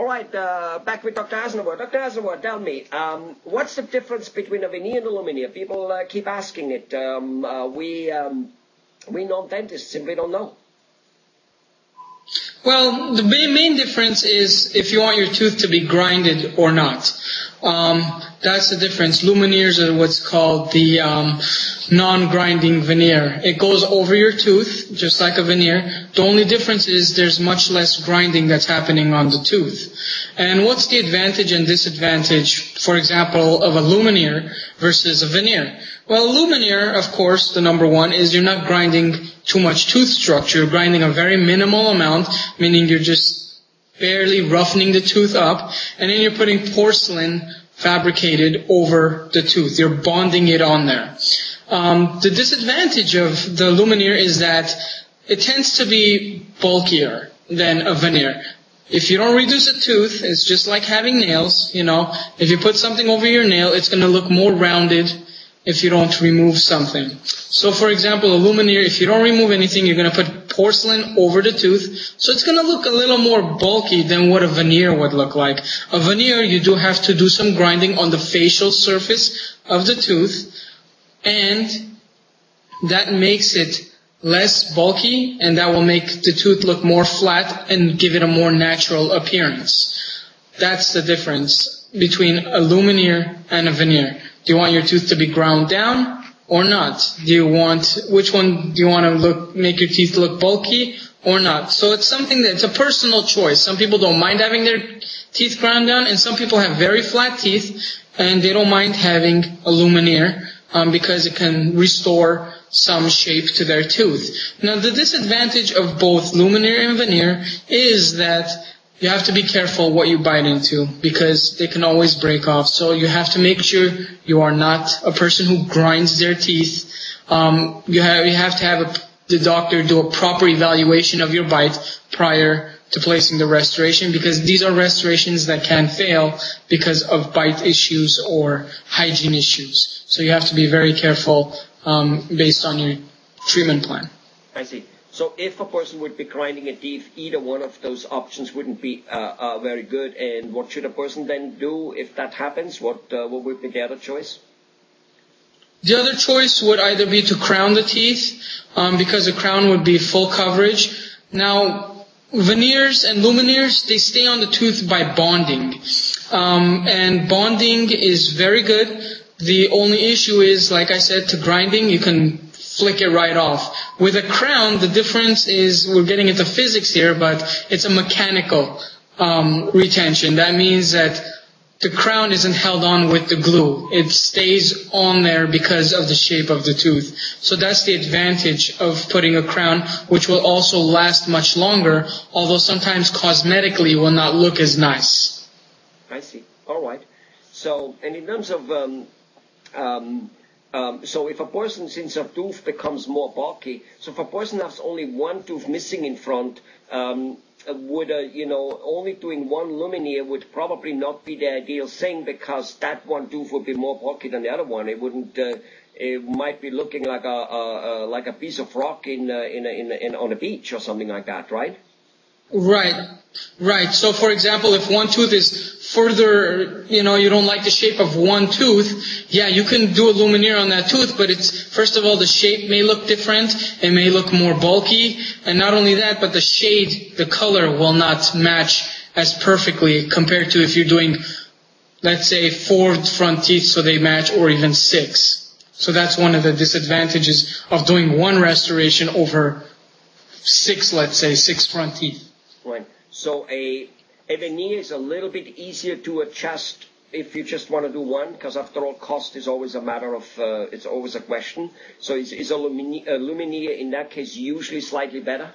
All right, back with Dr. Aznavour. Dr. Aznavour, tell me, what's the difference between a veneer and a lumineer? People keep asking it. We non-dentists simply don't know. Well, the main difference is if you want your tooth to be grinded or not. That's the difference. Lumineers are what's called the non-grinding veneer. It goes over your tooth, just like a veneer. The only difference is there's much less grinding that's happening on the tooth. And what's the advantage and disadvantage, for example, of a lumineer versus a veneer? Well, a lumineer, of course, the number one is you're not grinding too much tooth structure. You're grinding a very minimal amount, meaning you're just barely roughening the tooth up, and then you're putting porcelain fabricated over the tooth. You're bonding it on there. The disadvantage of the lumineer is that it tends to be bulkier than a veneer. If you don't reduce a tooth, it's just like having nails, you know. If you put something over your nail, it's going to look more rounded if you don't remove something. So for example, a lumineer, if you don't remove anything, you're going to put porcelain over the tooth. So it's going to look a little more bulky than what a veneer would look like. A veneer, you do have to do some grinding on the facial surface of the tooth, and that makes it less bulky, and that will make the tooth look more flat and give it a more natural appearance. That's the difference between a lumineer and a veneer. Do you want your tooth to be ground down or not? Which one do you want to make your teeth look bulky or not? So it's something that's a personal choice. Some people don't mind having their teeth ground down, and some people have very flat teeth and they don't mind having a lumineer because it can restore some shape to their tooth. Now the disadvantage of both lumineer and veneer is that you have to be careful what you bite into because they can always break off. So you have to make sure you are not a person who grinds their teeth. You have to have the doctor do a proper evaluation of your bite prior to placing the restoration, because these are restorations that can fail because of bite issues or hygiene issues. So you have to be very careful based on your treatment plan. I see. So if a person would be grinding a teeth, either one of those options wouldn't be very good. And what should a person then do if that happens? What would be the other choice? The other choice would either be to crown the teeth, because a crown would be full coverage. Now, veneers and lumineers, they stay on the tooth by bonding. And bonding is very good. The only issue is, like I said, to grinding, you can flick it right off. With a crown, the difference is, we're getting into physics here, but it's a mechanical retention. That means that the crown isn't held on with the glue. It stays on there because of the shape of the tooth. So that's the advantage of putting a crown, which will also last much longer, although sometimes cosmetically will not look as nice. I see. All right. So, and in terms of so if a person, since a tooth becomes more bulky, so if a person has only one tooth missing in front, would only doing one lumineer would probably not be the ideal thing, because that one tooth would be more bulky than the other one. It wouldn't. It might be looking like a piece of rock on a beach or something like that, right? Right. So, for example, if one tooth is further, you don't like the shape of one tooth, yeah, you can do a lumineer on that tooth, but first of all, the shape may look different, it may look more bulky, and not only that, but the shade, the color will not match as perfectly compared to if you're doing, let's say, 4 front teeth so they match, or even 6. So that's one of the disadvantages of doing one restoration over 6, let's say, 6 front teeth. Right. So a veneer is a little bit easier to adjust if you just want to do one, because after all, cost is always a matter of, it's always a question. So is a lumineer in that case usually slightly better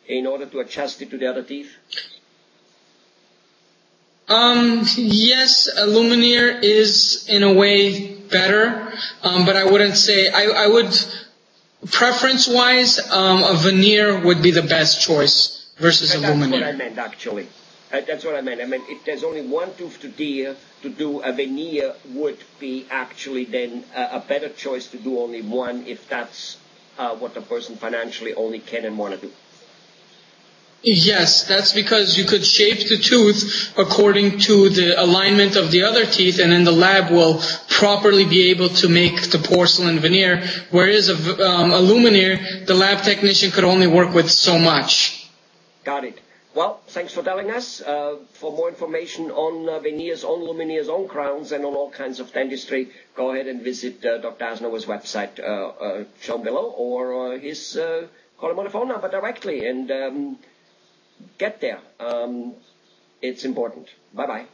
in order to adjust it to the other teeth? Yes, a lumineer is in a way better, but I wouldn't say, I would, preference-wise, a veneer would be the best choice versus a lumineer. That's what I meant, actually. That's what I meant. I mean, if there's only one tooth to do a veneer would be actually then a better choice to do only one, if that's what the person financially only can and want to do. Yes, that's because you could shape the tooth according to the alignment of the other teeth, and then the lab will properly be able to make the porcelain veneer, whereas a Lumineer, the lab technician could only work with so much. Got it. Well, thanks for telling us. For more information on veneers, on Lumineers, on crowns, and on all kinds of dentistry, go ahead and visit Dr. Aznavour's website shown below, or call him on the phone number directly, and get there. It's important. Bye-bye.